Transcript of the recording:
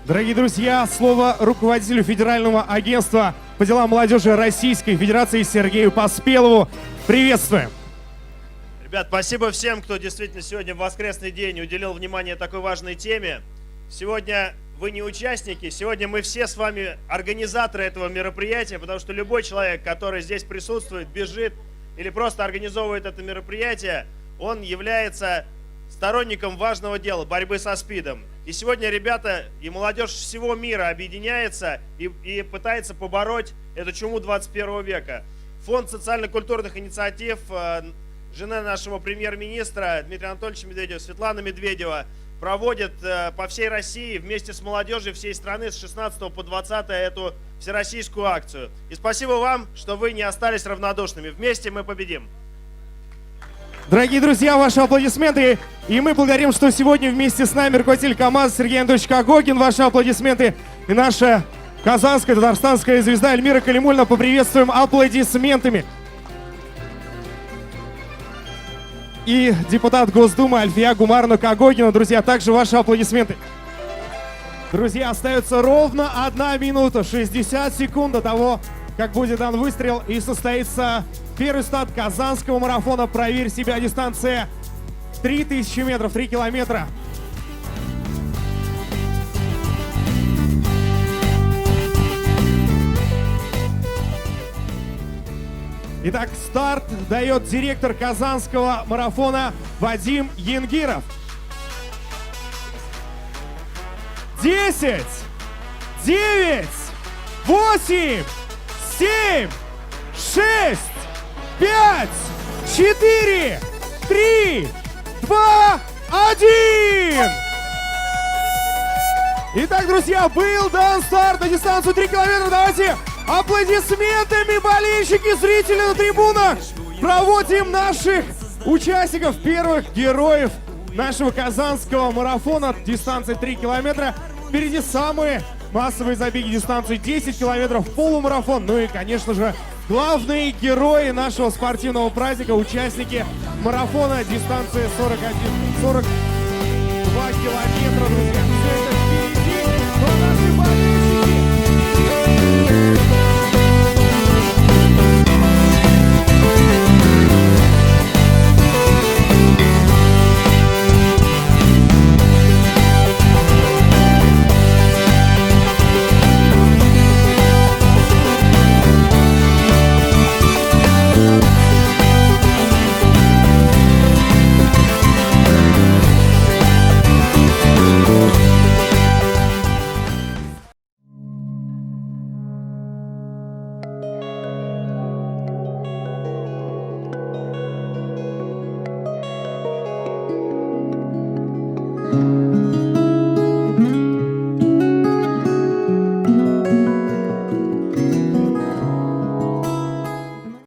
Дорогие друзья, слово руководителю Федерального агентства по делам молодежи Российской Федерации Сергею Поспелову. Приветствуем! Ребят, спасибо всем, кто действительно сегодня в воскресный день уделил внимание такой важной теме. Сегодня вы не участники, сегодня мы все с вами организаторы этого мероприятия, потому что любой человек, который здесь присутствует, бежит или просто организовывает это мероприятие, он является сторонником важного дела – борьбы со СПИДом. И сегодня ребята и молодежь всего мира объединяется и пытается побороть эту чуму 21 века. Фонд социально-культурных инициатив, жена нашего премьер-министра Дмитрия Анатольевича Медведева, Светлана Медведева, проводит по всей России вместе с молодежью всей страны с 16 по 20 эту всероссийскую акцию. И спасибо вам, что вы не остались равнодушными. Вместе мы победим! Дорогие друзья, ваши аплодисменты. И мы благодарим, что сегодня вместе с нами руководитель КамАЗа Сергей Анатольевич Кагогин. Ваши аплодисменты. И наша казанская, татарстанская звезда Эльмира Калимульна поприветствуем аплодисментами. И депутат Госдумы Альфия Гумаровна Кагогина. Друзья, также ваши аплодисменты. Друзья, остается ровно 1 минута 60 секунд до того, как будет дан выстрел и состоится первый старт Казанского марафона «Проверь себя». Дистанция 3000 метров, 3 километра. Итак, старт дает директор Казанского марафона Вадим Янгиров. 10, 9, 8, 7, 6, 5, 4, 3, 2, 1. Итак, друзья, был дан старт на дистанцию 3 километра. Давайте аплодисментами болельщики, зрители на трибунах проводим наших участников, первых героев нашего казанского марафона. Дистанция 3 километра. Впереди самые массовые забеги, дистанцию 10 километров, полумарафон. Ну и, конечно же, главные герои нашего спортивного праздника, участники марафона, дистанция 42 километра, друзья.